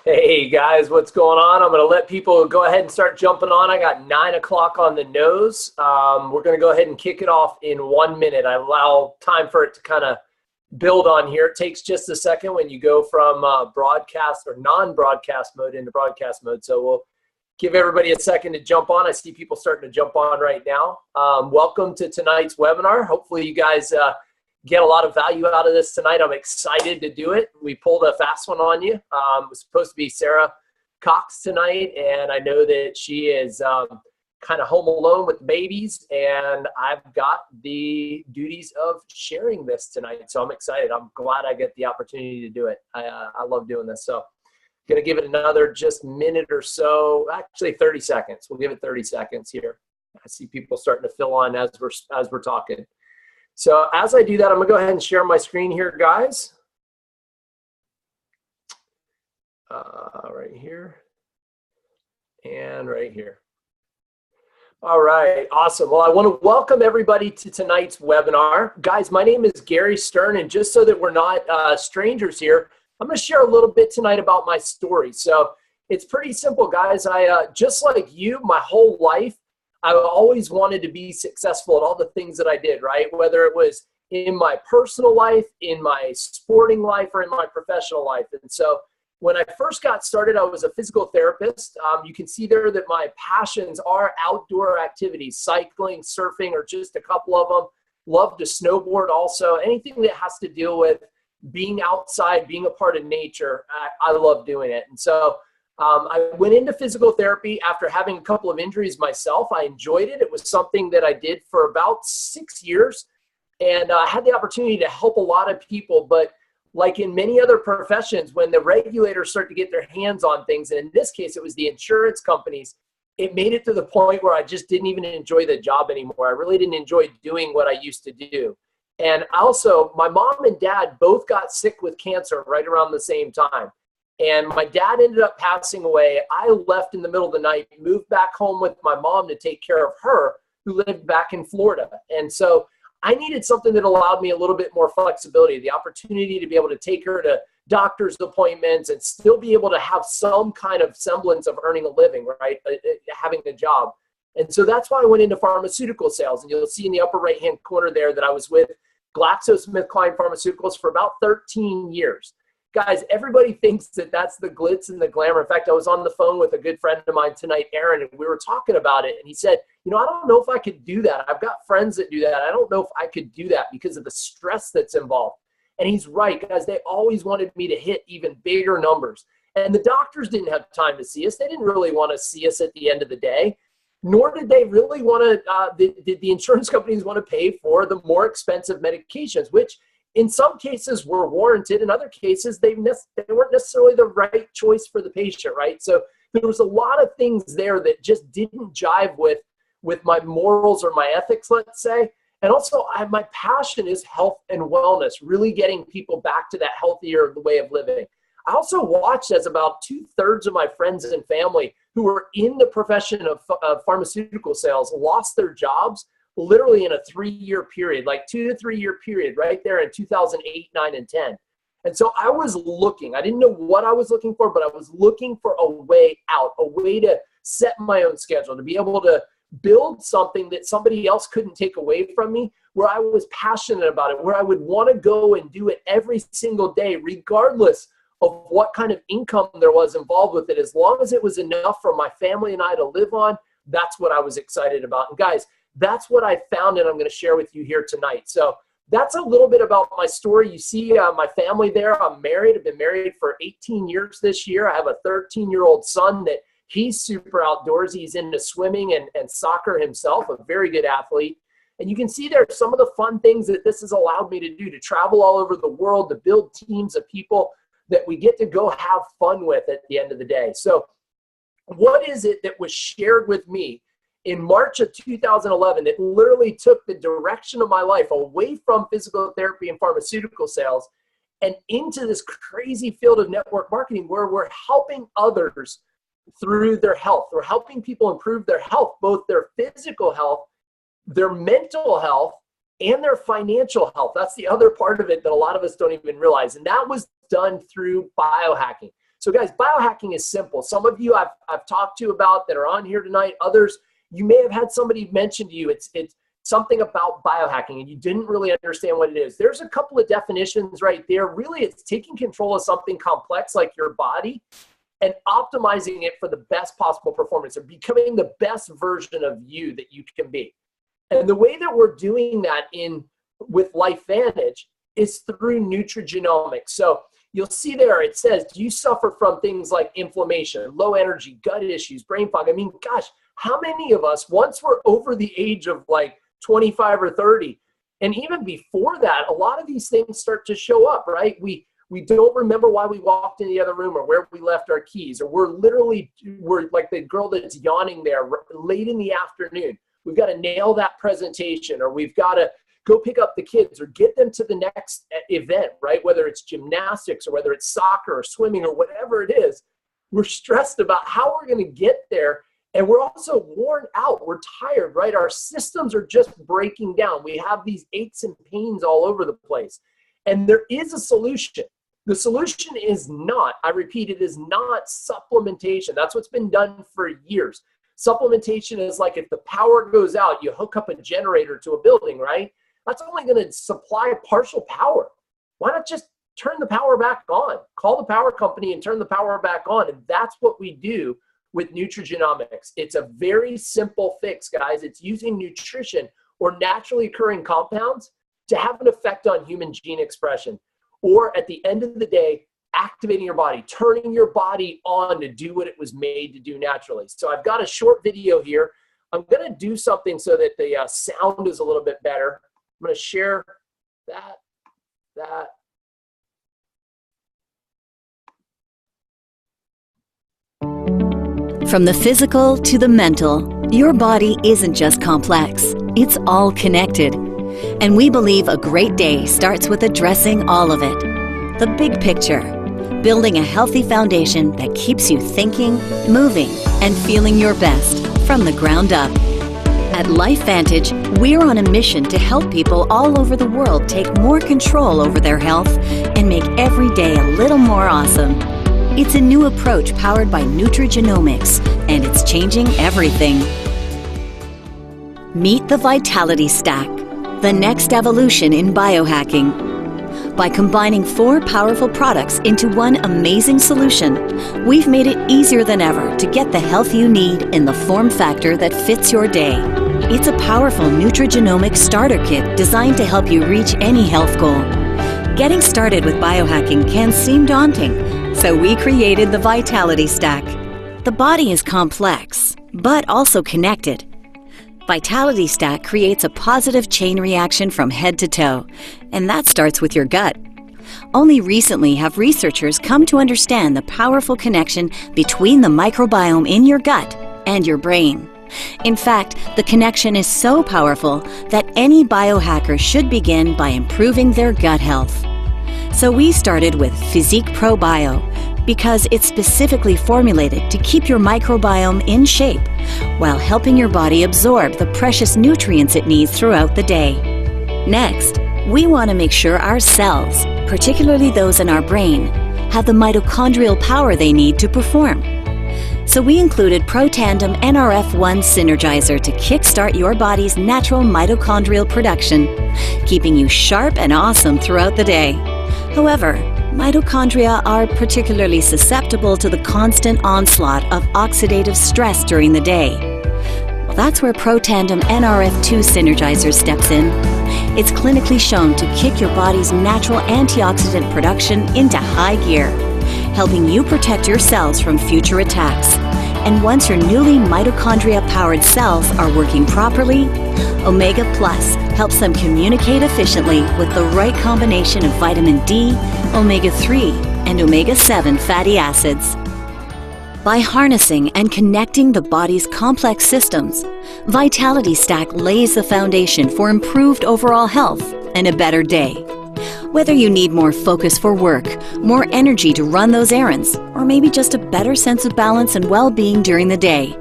Hey guys, what's going on? I'm going to let people go ahead and start jumping on. I got 9 o'clock on the nose. We're going to go ahead and kick it off in 1 minute. I allow time for it to kind of build on here. It takes just a second when you go from broadcast or non-broadcast mode into broadcast mode. So we'll give everybody a second to jump on. I see people starting to jump on right now. Welcome to tonight's webinar. Hopefully you guys get a lot of value out of this tonight. I'm excited to do it. We pulled a fast one on you. It was supposed to be Sarah Cox tonight, and I know that she is kind of home alone with babies, and I've got the duties of sharing this tonight. So I'm excited. I'm glad I get the opportunity to do it. I love doing this. So going to give it another just minute or so, actually 30 seconds. We'll give it 30 seconds here. I see people starting to fill on as we're talking. So as I do that, I'm going to go ahead and share my screen here, guys. Right here and right here. All right, awesome. Well, I want to welcome everybody to tonight's webinar. Guys, my name is Gary Stern, and just so that we're not strangers here, I'm going to share a little bit tonight about my story. So it's pretty simple, guys. I just like you, my whole life, I always wanted to be successful at all the things that I did, right? Whether it was in my personal life, in my sporting life, or in my professional life. And so when I first got started, I was a physical therapist. You can see there that my passions are outdoor activities, cycling, surfing, or just a couple of them. Love to snowboard also. Anything that has to deal with being outside, being a part of nature, I love doing it. And so I went into physical therapy after having a couple of injuries myself. I enjoyed it. It was something that I did for about 6 years, and I had the opportunity to help a lot of people. But like in many other professions, when the regulators start to get their hands on things, and in this case, it was the insurance companies, it made it to the point where I just didn't even enjoy the job anymore. I really didn't enjoy doing what I used to do. And also, my mom and dad both got sick with cancer right around the same time. And my dad ended up passing away. I left in the middle of the night, moved back home with my mom to take care of her, who lived back in Florida. And so I needed something that allowed me a little bit more flexibility, the opportunity to be able to take her to doctor's appointments and still be able to have some kind of semblance of earning a living, right? Having a job. And so that's why I went into pharmaceutical sales. And you'll see in the upper right-hand corner there that I was with GlaxoSmithKline Pharmaceuticals for about 13 years. Guys, everybody thinks that that's the glitz and the glamour. In fact, I was on the phone with a good friend of mine tonight, Aaron, and we were talking about it. And he said, you know, I don't know if I could do that. I've got friends that do that. I don't know if I could do that because of the stress that's involved. And he's right, guys. They always wanted me to hit even bigger numbers. And the doctors didn't have time to see us. They didn't really want to see us at the end of the day. Nor did they really want to, did the insurance companies want to pay for the more expensive medications, which in some cases were warranted. In other cases, they weren't necessarily the right choice for the patient, right? So there was a lot of things there that just didn't jive with my morals or my ethics, let's say. And also, my passion is health and wellness, really getting people back to that healthier way of living. I also watched as about 2/3 of my friends and family who were in the profession of pharmaceutical sales lost their jobs literally in a 3-year period, like 2 to 3 year period right there in 2008, 9, and 10. And so I was looking. I didn't know what I was looking for, but I was looking for a way out, a way to set my own schedule, to be able to build something that somebody else couldn't take away from me, where I was passionate about it, where I would want to go and do it every single day, regardless of what kind of income there was involved with it. As long as it was enough for my family and I to live on, that's what I was excited about. And guys, that's what I found, and I'm going to share with you here tonight. So that's a little bit about my story. You see my family there. I'm married. I've been married for 18 years this year. I have a 13-year-old son that he's super outdoors. He's into swimming and soccer himself, a very good athlete. And you can see there some of the fun things that this has allowed me to do, to travel all over the world, to build teams of people that we get to go have fun with at the end of the day. So what is it that was shared with me in March of 2011 that literally took the direction of my life away from physical therapy and pharmaceutical sales and into this crazy field of network marketing, where we're helping others through their health? We're helping people improve their health, both their physical health, their mental health, and their financial health. That's the other part of it that a lot of us don't even realize. And that was done through biohacking, So guys, biohacking is simple. Some of you I've talked to about that are on here tonight. Others, you may have had somebody mention to you it's something about biohacking and you didn't really understand what it is. There's a couple of definitions right there. Really, it's taking control of something complex like your body and optimizing it for the best possible performance, or becoming the best version of you that you can be. And the way that we're doing that with LifeVantage is through nutrigenomics. So you'll see there, it says, do you suffer from things like inflammation, low energy, gut issues, brain fog? I mean, gosh, how many of us, once we're over the age of like 25 or 30, and even before that, a lot of these things start to show up, right? We don't remember why we walked in the other room or where we left our keys, or we're like the girl that's yawning there late in the afternoon. We've got to nail that presentation, or we've got to go pick up the kids or get them to the next event, right? Whether it's gymnastics or whether it's soccer or swimming or whatever it is, we're stressed about how we're going to get there. And we're also worn out. We're tired, right? Our systems are just breaking down. We have these aches and pains all over the place. And there is a solution. The solution is not, I repeat, it is not supplementation. That's what's been done for years. Supplementation is like if the power goes out, you hook up a generator to a building, right? That's only going to supply partial power. Why not just turn the power back on? Call the power company and turn the power back on. And that's what we do with nutrigenomics. It's a very simple fix, guys. It's using nutrition or naturally occurring compounds to have an effect on human gene expression. Or at the end of the day, activating your body, turning your body on to do what it was made to do naturally. So I've got a short video here. I'm going to do something so that the sound is a little bit better. I'm going to share that. From the physical to the mental, your body isn't just complex, it's all connected. And we believe a great day starts with addressing all of it. The big picture, building a healthy foundation that keeps you thinking, moving, and feeling your best from the ground up. At LifeVantage, we're on a mission to help people all over the world take more control over their health and make every day a little more awesome. It's a new approach powered by nutrigenomics, and it's changing everything. Meet the Vitality Stack, the next evolution in biohacking. By combining 4 powerful products into one amazing solution, we've made it easier than ever to get the health you need in the form factor that fits your day. It's a powerful nutrigenomic starter kit designed to help you reach any health goal. Getting started with biohacking can seem daunting, so we created the Vitality Stack. The body is complex, but also connected. Vitality Stack creates a positive chain reaction from head to toe, and that starts with your gut. Only recently have researchers come to understand the powerful connection between the microbiome in your gut and your brain. In fact, the connection is so powerful that any biohacker should begin by improving their gut health. So we started with PhysIQ Pro Bio because it's specifically formulated to keep your microbiome in shape while helping your body absorb the precious nutrients it needs throughout the day. Next, we want to make sure our cells, particularly those in our brain, have the mitochondrial power they need to perform. So we included ProTandem NRF1 Synergizer to kickstart your body's natural mitochondrial production, keeping you sharp and awesome throughout the day. However, mitochondria are particularly susceptible to the constant onslaught of oxidative stress during the day. Well, that's where ProTandem NRF2 Synergizer steps in. It's clinically shown to kick your body's natural antioxidant production into high gear, helping you protect your cells from future attacks. And once your newly mitochondria-powered cells are working properly, Omega Plus helps them communicate efficiently with the right combination of vitamin D, omega-3, and omega-7 fatty acids. By harnessing and connecting the body's complex systems, Vitality Stack lays the foundation for improved overall health and a better day. Whether you need more focus for work, more energy to run those errands, or maybe just a better sense of balance and well-being during the day,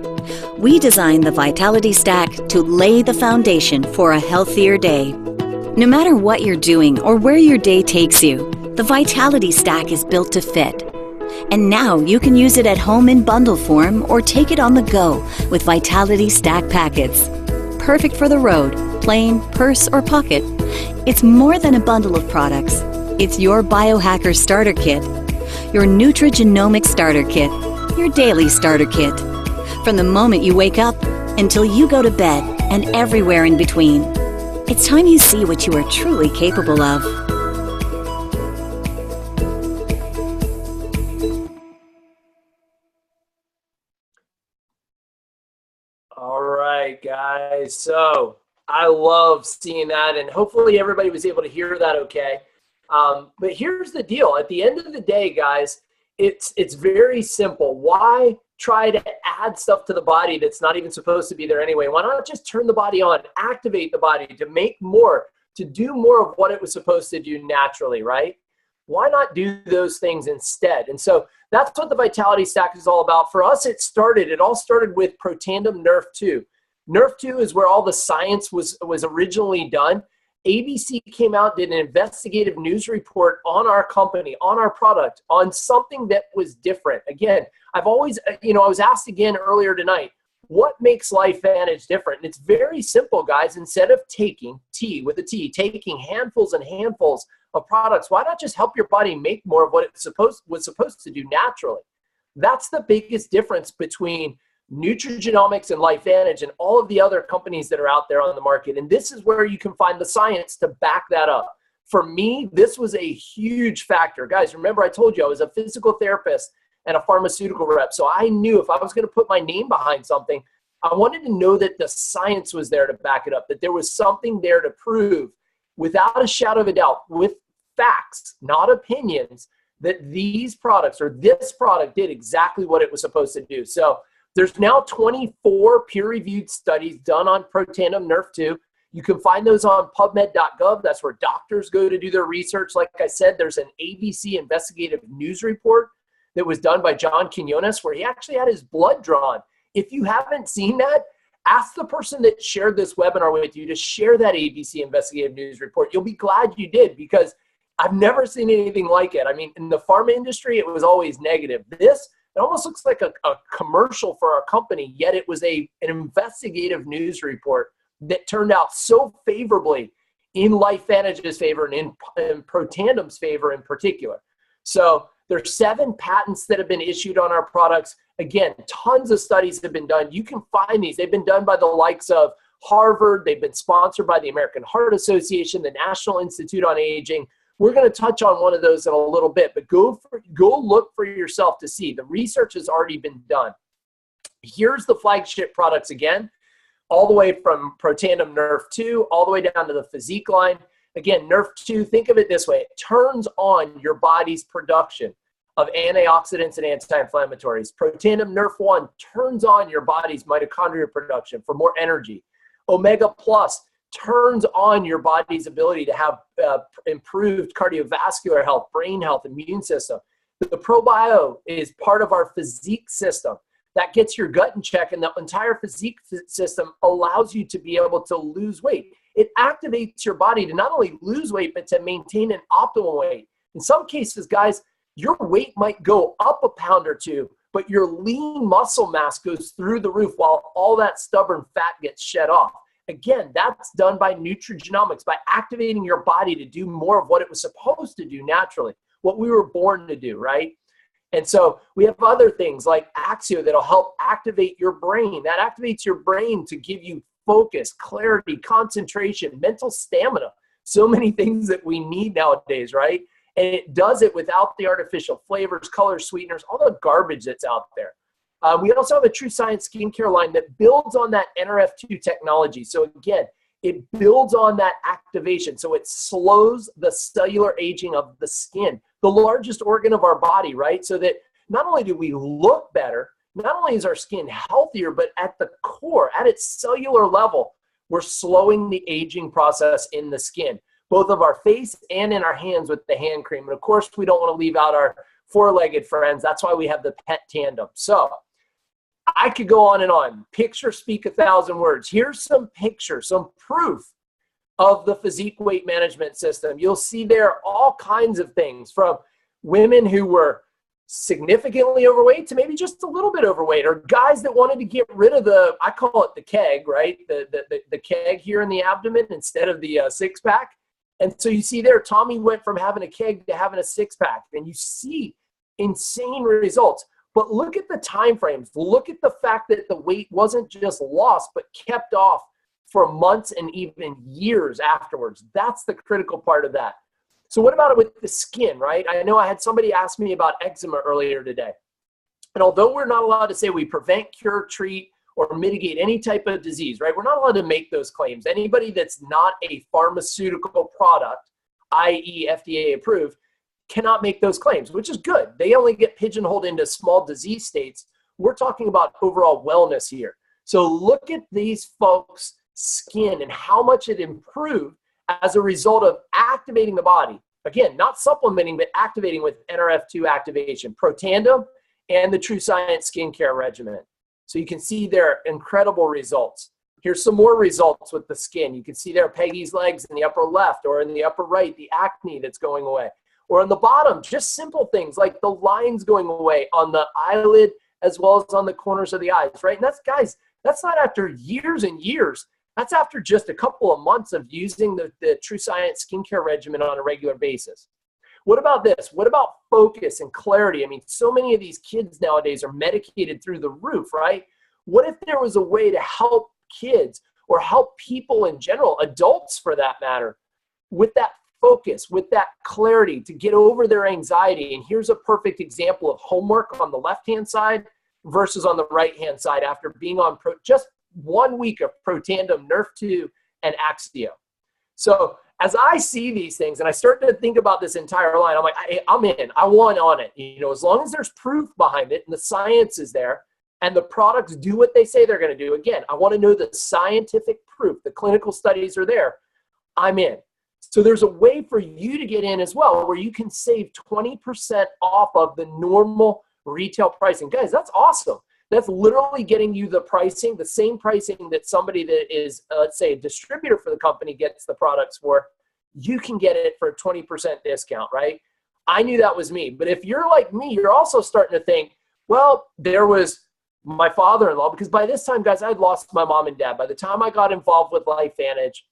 we designed the Vitality Stack to lay the foundation for a healthier day. No matter what you're doing or where your day takes you, the Vitality Stack is built to fit. And now you can use it at home in bundle form or take it on the go with Vitality Stack Packets. Perfect for the road, plane, purse, or pocket. It's more than a bundle of products. It's your biohacker starter kit, your nutrigenomic starter kit, your daily starter kit. From the moment you wake up until you go to bed and everywhere in between. It's time you see what you are truly capable of. All right, guys. So I love seeing that, and hopefully everybody was able to hear that okay. But here's the deal. At the end of the day, guys, it's very simple. Why try to add stuff to the body that's not even supposed to be there anyway? Why not just turn the body on, activate the body to make more, to do more of what it was supposed to do naturally, right? Why not do those things instead? And so that's what the Vitality Stack is all about. For us, it all started with Protandim Nerf 2. Nerf 2 is where all the science was originally done. ABC came out, did an investigative news report on our company, on our product, on something that was different. Again, I've always, I was asked again earlier tonight, what makes LifeVantage different? And it's very simple, guys. Instead of taking taking handfuls and handfuls of products, why not just help your body make more of what it was supposed to do naturally? That's the biggest difference between nutrigenomics and LifeVantage and all of the other companies that are out there on the market. And this is where you can find the science to back that up. For me, this was a huge factor. Guys, remember I told you I was a physical therapist and a pharmaceutical rep. So I knew if I was going to put my name behind something, I wanted to know that the science was there to back it up, that there was something there to prove without a shadow of a doubt, with facts, not opinions, that these products or this product did exactly what it was supposed to do. So there's now 24 peer-reviewed studies done on Protandim Nerf 2. You can find those on PUBMED.GOV. That's where doctors go to do their research. Like I said, there's an ABC investigative news report that was done by John Quinones where he actually had his blood drawn. If you haven't seen that, ask the person that shared this webinar with you to share that ABC investigative news report. You'll be glad you did, because I've never seen anything like it. I mean, in the pharma industry, it was always negative. This, it almost looks like a commercial for our company, yet it was an investigative news report that turned out so favorably in LifeVantage's favor and in Protandim's favor in particular. So there's 7 patents that have been issued on our products. Again, tons of studies have been done. You can find these. They've been done by the likes of Harvard. They've been sponsored by the American Heart Association, the National Institute on Aging. We're going to touch on one of those in a little bit, but go look for yourself to see. The research has already been done. Here's the flagship products again, all the way from Protandim Nerf 2 all the way down to the PhysIQ line. Again, Nerf 2, think of it this way. It turns on your body's production of antioxidants and anti-inflammatories. Protandim Nerf 1 turns on your body's mitochondria production for more energy. Omega Plus turns on your body's ability to have improved cardiovascular health, brain health, immune system. The ProBio is part of our PhysIQ system. That gets your gut in check, and the entire PhysIQ system allows you to be able to lose weight. It activates your body to not only lose weight, but to maintain an optimal weight. In some cases, guys, your weight might go up a pound or two, but your lean muscle mass goes through the roof while all that stubborn fat gets shed off. Again, that's done by nutrigenomics, by activating your body to do more of what it was supposed to do naturally, what we were born to do, right? And so we have other things like Axio that'll help activate your brain. That activates your brain to give you focus, clarity, concentration, mental stamina. So many things that we need nowadays, right? And it does it without the artificial flavors, colors, sweeteners, all the garbage that's out there. We also have a True Science skincare line that builds on that NRF2 technology. So again, it builds on that activation. So it slows the cellular aging of the skin, the largest organ of our body, right? So that not only do we look better, not only is our skin healthier, but at the core, at its cellular level, we're slowing the aging process in the skin, both of our face and in our hands with the hand cream. And of course, we don't want to leave out our four-legged friends. That's why we have the pet tandem. So I could go on and on. Pictures speak 1,000 words. Here's some pictures, some proof of the PhysIQ weight management system. You'll see there all kinds of things, from women who were significantly overweight to maybe just a little bit overweight, or guys that wanted to get rid of I call it the keg, right? The keg here in the abdomen instead of the six pack. And so you see there, Tommy went from having a keg to having a six pack, and you see insane results. But look at the time frames. Look at the fact that the weight wasn't just lost, but kept off for months and even years afterwards. That's the critical part of that. So what about it with the skin, right? I know I had somebody ask me about eczema earlier today. And although we're not allowed to say we prevent, cure, treat, or mitigate any type of disease, right? We're not allowed to make those claims. Anybody that's not a pharmaceutical product, i.e. FDA approved, cannot make those claims, which is good. They only get pigeonholed into small disease states. We're talking about overall wellness here. So look at these folks' skin and how much it improved as a result of activating the body. Again, not supplementing, but activating with NRF2 activation, Protandim, and the True Science skincare regimen. So you can see their incredible results. Here's some more results with the skin. You can see there Peggy's legs in the upper left, or in the upper right, the acne that's going away. Or on the bottom, just simple things like the lines going away on the eyelid as well as on the corners of the eyes, right? And that's, guys, that's not after years and years. That's after just a couple of months of using the True Science skincare regimen on a regular basis. What about this? What about focus and clarity? I mean, so many of these kids nowadays are medicated through the roof, right? What if there was a way to help kids or help people in general, adults for that matter, with that focus, with that clarity to get over their anxiety? And here's a perfect example of homework on the left-hand side versus on the right-hand side after being on just 1 week of Protandim, Nerf2, and Axio. So as I see these things and I start to think about this entire line, I'm like, I'm in. I want on it. You know, as long as there's proof behind it and the science is there and the products do what they say they're going to do. Again, I want to know the scientific proof. The clinical studies are there. I'm in. So there's a way for you to get in as well where you can save 20% off of the normal retail pricing. Guys, that's awesome. That's literally getting you the pricing, the same pricing that somebody that is, let's say, a distributor for the company gets the products for. You can get it for a 20% discount, right? I knew that was me. But if you're like me, you're also starting to think, well, there was my father-in-law, because by this time, guys, I had lost my mom and dad. By the time I got involved with LifeVantage,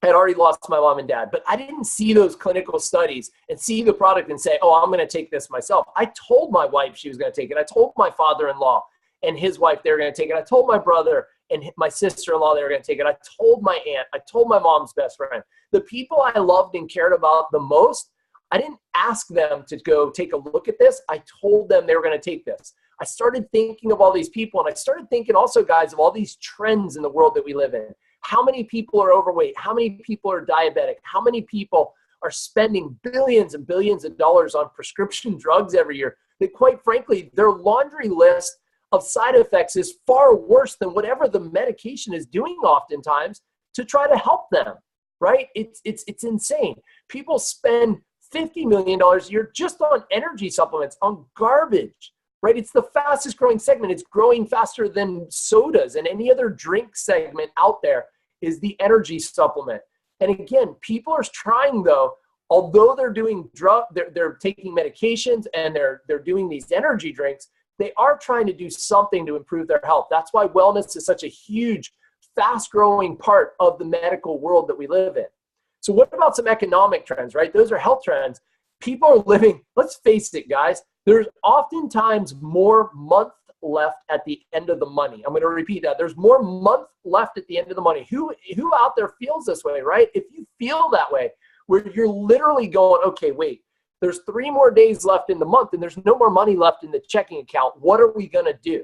I had already lost my mom and dad, but I didn't see those clinical studies and see the product and say, oh, I'm going to take this myself. I told my wife she was going to take it. I told my father-in-law and his wife they were going to take it. I told my brother and my sister-in-law they were going to take it. I told my aunt. I told my mom's best friend. The people I loved and cared about the most, I didn't ask them to go take a look at this. I told them they were going to take this. I started thinking of all these people, and I started thinking also, guys, of all these trends in the world that we live in. How many people are overweight? How many people are diabetic? How many people are spending billions and billions of dollars on prescription drugs every year that, quite frankly, their laundry list of side effects is far worse than whatever the medication is doing oftentimes to try to help them, right? It's insane. People spend $50 million a year just on energy supplements, on garbage, right? It's the fastest growing segment. It's growing faster than sodas and any other drink segment out there is the energy supplement. And again, people are trying though, although they're doing they're taking medications and they're doing these energy drinks, they are trying to do something to improve their health. That's why wellness is such a huge, fast-growing part of the medical world that we live in. So what about some economic trends, right? Those are health trends. People are living, let's face it, guys, there's oftentimes more month left at the end of the money. I'm going to repeat that. There's more month left at the end of the money. Who out there feels this way, right? If you feel that way, where you're literally going, okay, wait, there's 3 more days left in the month and there's no more money left in the checking account. What are we going to do?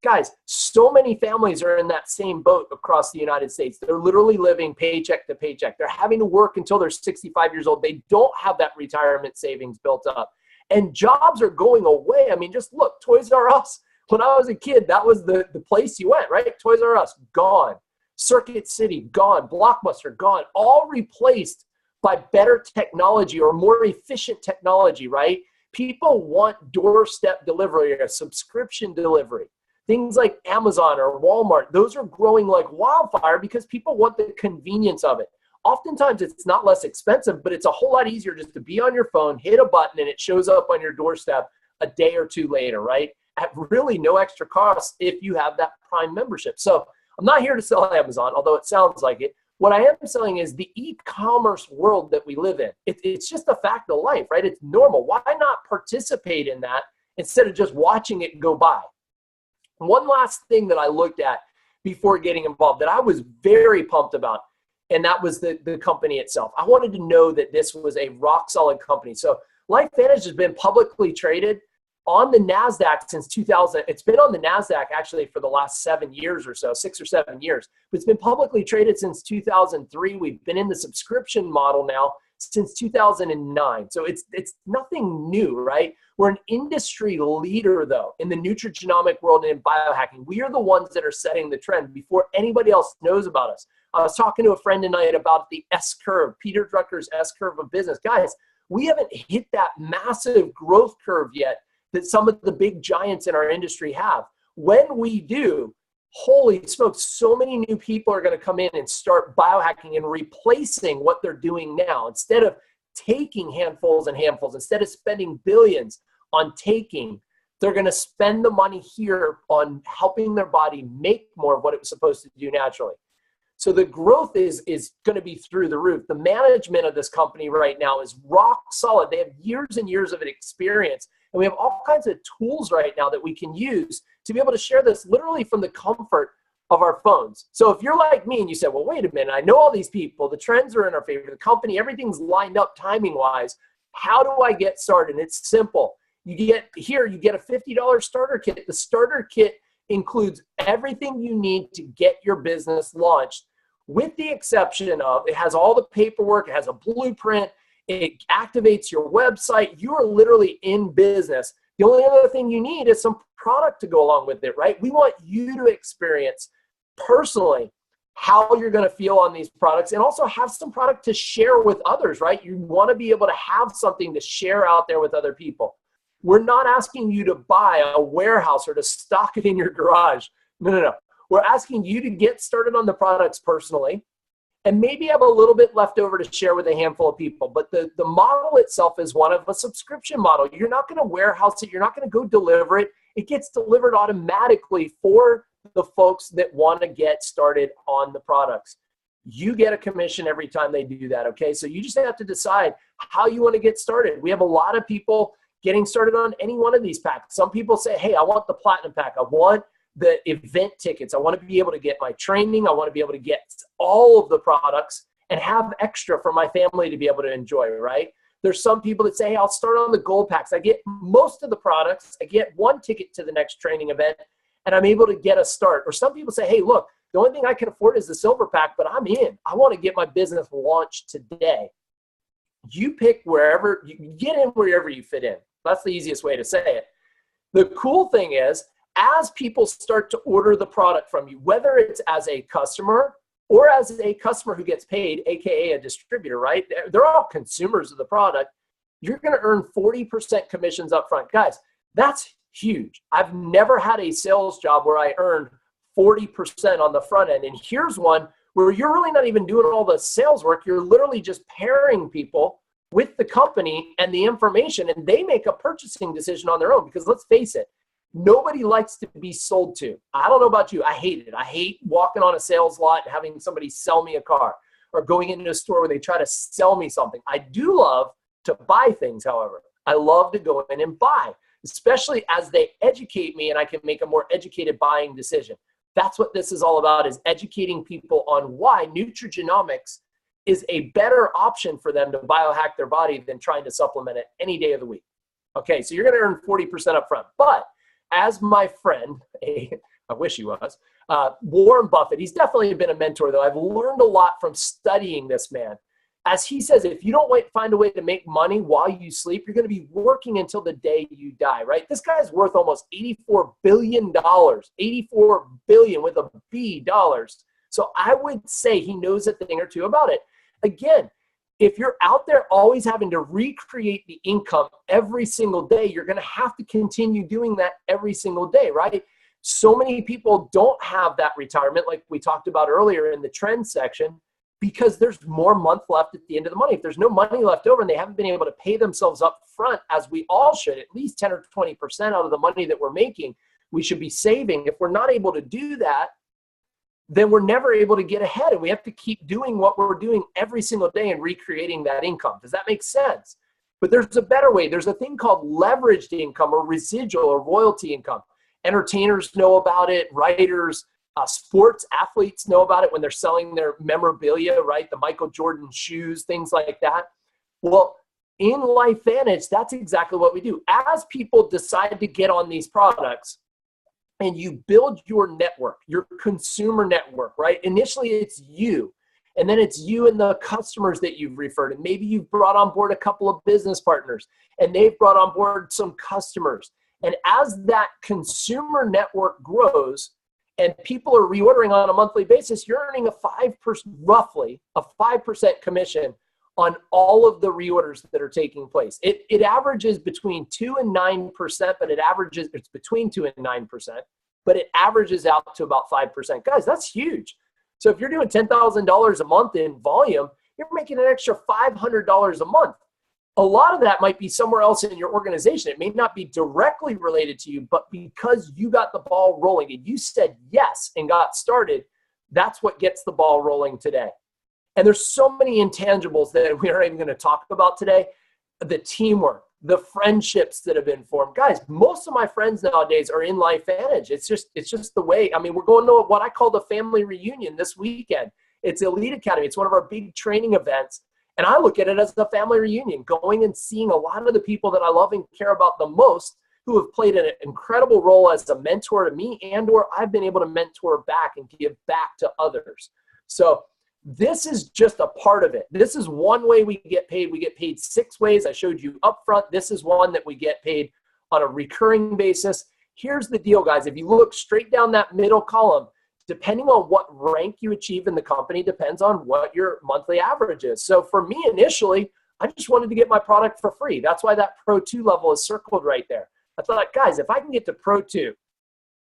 Guys, so many families are in that same boat across the United States. They're literally living paycheck to paycheck. They're having to work until they're 65 years old. They don't have that retirement savings built up. And jobs are going away. I mean, just look, Toys R Us. When I was a kid, that was the place you went, right? Toys R Us, gone. Circuit City, gone. Blockbuster, gone. All replaced by better technology or more efficient technology, right? People want doorstep delivery or subscription delivery. Things like Amazon or Walmart, those are growing like wildfire because people want the convenience of it. Oftentimes, it's not less expensive, but it's a whole lot easier just to be on your phone, hit a button, and it shows up on your doorstep a day or two later, right? At really no extra cost if you have that Prime membership. So I'm not here to sell Amazon, although it sounds like it. What I am selling is the e-commerce world that we live in. It's just a fact of life, right? It's normal. Why not participate in that instead of just watching it go by? One last thing that I looked at before getting involved that I was very pumped about, and that was the company itself. I wanted to know that this was a rock solid company. So LifeVantage has been publicly traded on the NASDAQ since 2000. It's been on the NASDAQ actually for the last 7 years or so, 6 or 7 years. But it's been publicly traded since 2003. We've been in the subscription model now since 2009. So it's nothing new, right? We're an industry leader, though, in the nutrigenomic world and in biohacking. We are the ones that are setting the trend before anybody else knows about us. I was talking to a friend tonight about the S-curve, Peter Drucker's S-curve of business. Guys, we haven't hit that massive growth curve yet that some of the big giants in our industry have. When we do, holy smokes, so many new people are going to come in and start biohacking and replacing what they're doing now. Instead of taking handfuls and handfuls, instead of spending billions on taking, they're going to spend the money here on helping their body make more of what it was supposed to do naturally. So the growth is going to be through the roof. The management of this company right now is rock solid. They have years and years of experience. And we have all kinds of tools right now that we can use to be able to share this literally from the comfort of our phones. So if you're like me and you said, well, wait a minute, I know all these people, the trends are in our favor, the company, everything's lined up timing-wise. How do I get started? And it's simple. You get a $50 starter kit. The starter kit includes everything you need to get your business launched, with the exception of it has all the paperwork, it has a blueprint, it activates your website. You are literally in business. The only other thing you need is some product to go along with it, right? We want you to experience personally how you're going to feel on these products and also have some product to share with others, right? You want to be able to have something to share out there with other people. We're not asking you to buy a warehouse or to stock it in your garage. No. We're asking you to get started on the products personally and maybe have a little bit left over to share with a handful of people. But the model itself is one of a subscription model. You're not going to warehouse it. You're not going to go deliver it. It gets delivered automatically for the folks that want to get started on the products. You get a commission every time they do that, okay? So you just have to decide how you want to get started. We have a lot of people getting started on any one of these packs. Some people say, hey, I want the platinum pack. I want the event tickets. I want to be able to get my training. I want to be able to get all of the products and have extra for my family to be able to enjoy, right? There's some people that say, hey, I'll start on the gold packs. I get most of the products. I get one ticket to the next training event, and I'm able to get a start. Or some people say, hey, look, the only thing I can afford is the silver pack, but I'm in. I want to get my business launched today. You pick wherever, you get in wherever you fit in. That's the easiest way to say it. The cool thing is, as people start to order the product from you, whether it's as a customer or as a customer who gets paid, AKA a distributor, right? They're all consumers of the product. You're going to earn 40% commissions up front. Guys, that's huge. I've never had a sales job where I earned 40% on the front end. And here's one where you're really not even doing all the sales work. You're literally just pairing people with the company and the information, and they make a purchasing decision on their own. Because let's face it, nobody likes to be sold to. I don't know about you. I hate it. I hate walking on a sales lot and having somebody sell me a car or going into a store where they try to sell me something. I do love to buy things, however. I love to go in and buy, especially as they educate me and I can make a more educated buying decision. That's what this is all about, is educating people on why nutrigenomics is a better option for them to biohack their body than trying to supplement it any day of the week. Okay, so you're going to earn 40% up front. But as my friend, I wish he was, Warren Buffett, he's definitely been a mentor, though. I've learned a lot from studying this man. As he says, if you don't find a way to make money while you sleep, you're going to be working until the day you die, right? This guy's worth almost $84 billion, $84 billion with a B dollars. So I would say he knows a thing or two about it. Again, if you're out there always having to recreate the income every single day, you're going to have to continue doing that every single day, right? So many people don't have that retirement, like we talked about earlier in the trend section. because there's more month left at the end of the money. If there's no money left over and they haven't been able to pay themselves up front, as we all should, at least 10 or 20% out of the money that we're making, we should be saving. If we're not able to do that, then we're never able to get ahead. And we have to keep doing what we're doing every single day and recreating that income. Does that make sense? But there's a better way. There's a thing called leveraged income or residual or royalty income. Entertainers know about it, writers, sports athletes know about it when they're selling their memorabilia, right? The Michael Jordan shoes, things like that. Well, in LifeVantage, that's exactly what we do. As people decide to get on these products and you build your network, your consumer network, right? Initially, it's you. And then it's you and the customers that you've referred. And maybe you've brought on board a couple of business partners and they've brought on board some customers. And as that consumer network grows and people are reordering on a monthly basis, you're earning roughly a 5% commission on all of the reorders that are taking place. It averages between 2 and 9%, but it's between 2 and 9%, but it averages out to about 5%. Guys, that's huge. So if you're doing $10,000 a month in volume, you're making an extra $500 a month. A lot of that might be somewhere else in your organization. It may not be directly related to you, but because you got the ball rolling and you said yes and got started, that's what gets the ball rolling today. And there's so many intangibles that we aren't even going to talk about today. The teamwork, the friendships that have been formed. Guys, most of my friends nowadays are in LifeVantage. It's just the way. I mean, we're going to what I call the family reunion this weekend. It's Elite Academy. It's one of our big training events. And I look at it as a family reunion, going and seeing a lot of the people that I love and care about the most who have played an incredible role as a mentor to me and or I've been able to mentor back and give back to others. So this is just a part of it. This is one way we get paid. We get paid 6 ways. I showed you up front. This is one that we get paid on a recurring basis. Here's the deal, guys. If you look straight down that middle column, depending on what rank you achieve in the company depends on what your monthly average is. So for me, initially, I just wanted to get my product for free. That's why that Pro 2 level is circled right there. I thought, guys, if I can get to Pro 2,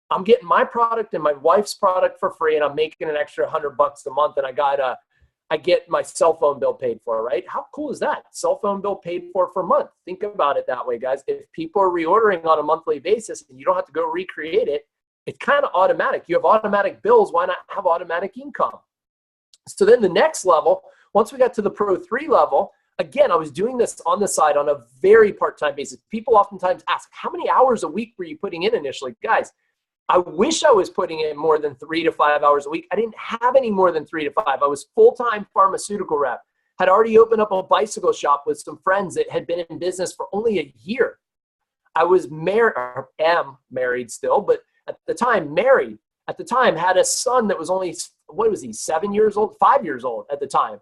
I'm getting my product and my wife's product for free, and I'm making an extra $100 a month, and I get my cell phone bill paid for, right? How cool is that? Cell phone bill paid for a month. Think about it that way, guys. If people are reordering on a monthly basis and you don't have to go recreate it, it's kind of automatic. You have automatic bills. Why not have automatic income? So then the next level, once we got to the Pro 3 level, again, I was doing this on the side on a very part-time basis. People oftentimes ask, how many hours a week were you putting in initially? Guys, I wish I was putting in more than 3 to 5 hours a week. I didn't have any more than 3 to 5. I was full-time pharmaceutical rep. Had already opened up a bicycle shop with some friends that had been in business for only a year. I was married, or am married still, but at the time, married. At the time, had a son that was only, 7 years old, 5 years old at the time.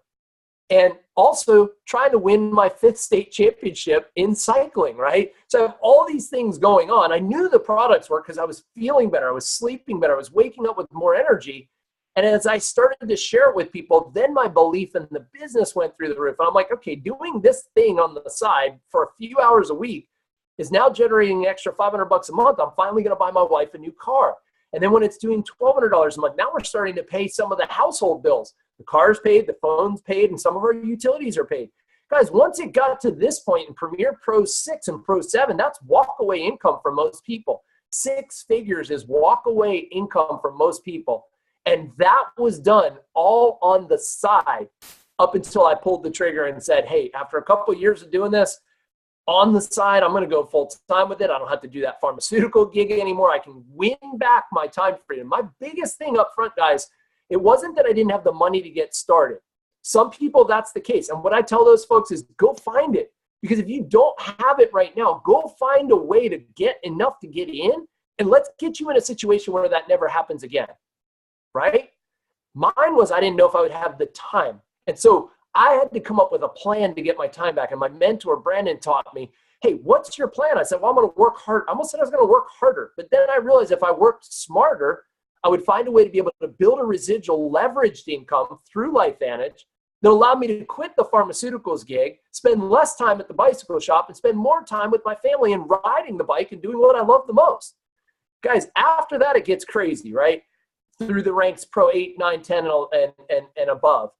And also trying to win my 5th state championship in cycling, right? So I have all these things going on. I knew the products worked because I was feeling better. I was sleeping better. I was waking up with more energy. And as I started to share it with people, then my belief in the business went through the roof. And I'm like, okay, doing this thing on the side for a few hours a week is now generating an extra $500 a month. I'm finally going to buy my wife a new car. And then when it's doing $1,200 a month, now we're starting to pay some of the household bills. The car's paid, the phone's paid, and some of our utilities are paid. Guys, once it got to this point in Premier Pro 6 and Pro 7, that's walk-away income for most people. 6 figures is walk-away income for most people. And that was done all on the side up until I pulled the trigger and said, hey, after a couple of years of doing this, on the side, I'm going to go full time with it. I don't have to do that pharmaceutical gig anymore. I can win back my time freedom. My biggest thing up front, guys, it wasn't that I didn't have the money to get started. Some people, that's the case. And what I tell those folks is go find it. Because if you don't have it right now, go find a way to get enough to get in. And let's get you in a situation where that never happens again. Right? Mine was I didn't know if I would have the time. And so I had to come up with a plan to get my time back. And my mentor, Brandon, taught me, hey, what's your plan? I said, well, I'm going to work hard. I almost said I was going to work harder. But then I realized if I worked smarter, I would find a way to be able to build a residual leveraged income through LifeVantage that allowed me to quit the pharmaceuticals gig, spend less time at the bicycle shop, and spend more time with my family and riding the bike and doing what I love the most. Guys, after that, it gets crazy, right? Through the ranks Pro 8, 9, 10, and above.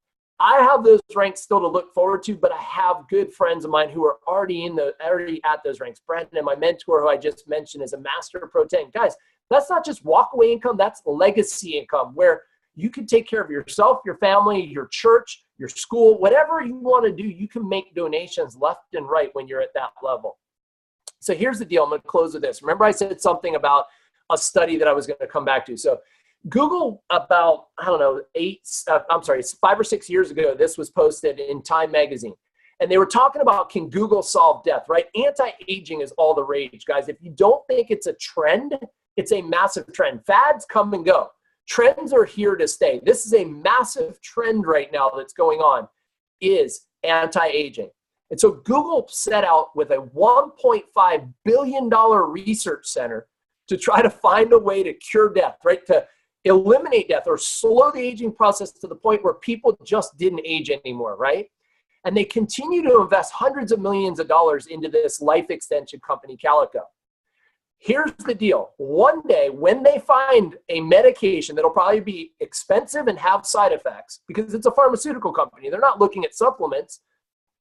I have those ranks still to look forward to, but I have good friends of mine who are already at those ranks. Brandon, my mentor, who I just mentioned, is a master of Pro 10. Guys, that's not just walkaway income, that's legacy income, where you can take care of yourself, your family, your church, your school, whatever you want to do. You can make donations left and right when you're at that level. So here's the deal. I'm going to close with this. Remember I said something about a study that I was going to come back to. So Google about, I don't know, 5 or 6 years ago, this was posted in Time magazine. And they were talking about, can Google solve death, right? Anti-aging is all the rage, guys. If you don't think it's a trend, it's a massive trend. Fads come and go. Trends are here to stay. This is a massive trend right now that's going on, is anti-aging. And so Google set out with a $1.5 billion research center to try to find a way to cure death, right? To eliminate death or slow the aging process to the point where people just didn't age anymore, right? And they continue to invest hundreds of millions of dollars into this life extension company, Calico. Here's the deal. One day when they find a medication that'll probably be expensive and have side effects, because it's a pharmaceutical company, they're not looking at supplements,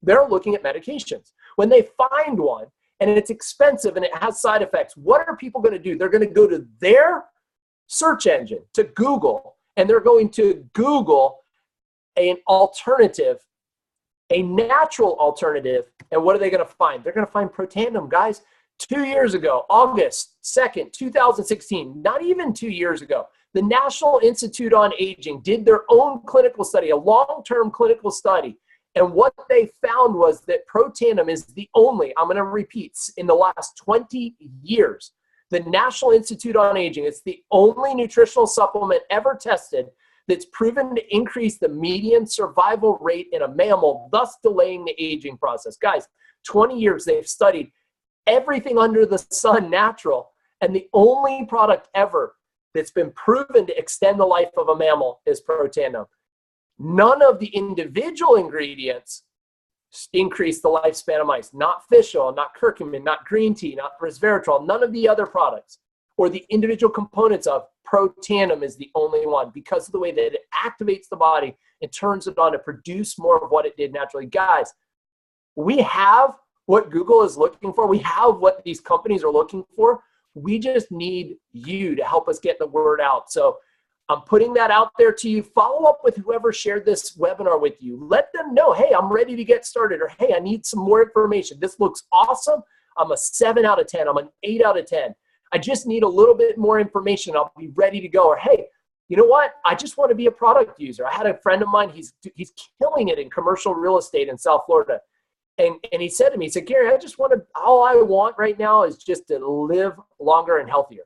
they're looking at medications. When they find one and it's expensive and it has side effects, what are people going to do? They're going to go to their search engine, to Google, and they're going to Google an alternative, a natural alternative. And what are they going to find? They're going to find Protandim, guys. 2 years ago, August 2nd, 2016, not even 2 years ago, the National Institute on Aging did their own clinical study, a long-term clinical study. And what they found was that Protandim is the only, I'm going to repeat, in the last 20 years, the National Institute on Aging, it's the only nutritional supplement ever tested that's proven to increase the median survival rate in a mammal, thus delaying the aging process. Guys, 20 years they've studied everything under the sun natural, and the only product ever that's been proven to extend the life of a mammal is Protandim. None of the individual ingredients increase the lifespan of mice. Not fish oil, not curcumin, not green tea, not resveratrol, none of the other products or the individual components of Protandim is the only one, because of the way that it activates the body and turns it on to produce more of what it did naturally. Guys, we have what Google is looking for. We have what these companies are looking for. We just need you to help us get the word out. So I'm putting that out there to you. Follow up with whoever shared this webinar with you. Let them know, hey, I'm ready to get started, or hey, I need some more information. This looks awesome. I'm a 7 out of 10. I'm an 8 out of 10. I just need a little bit more information. I'll be ready to go. Or hey, you know what? I just want to be a product user. I had a friend of mine, he's killing it in commercial real estate in South Florida. And he said to me, he said, Gary, all I want right now is just to live longer and healthier.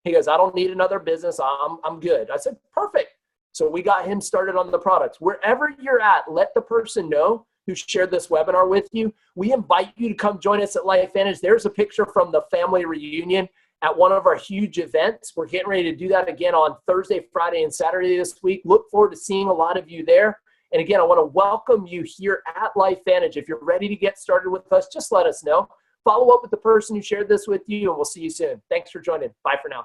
He goes, I don't need another business. I'm good. I said, perfect. So we got him started on the products. Wherever you're at, let the person know who shared this webinar with you. We invite you to come join us at LifeVantage. There's a picture from the family reunion at one of our huge events. We're getting ready to do that again on Thursday, Friday, and Saturday this week. Look forward to seeing a lot of you there. And again, I want to welcome you here at LifeVantage. If you're ready to get started with us, just let us know. Follow up with the person who shared this with you, and we'll see you soon. Thanks for joining. Bye for now.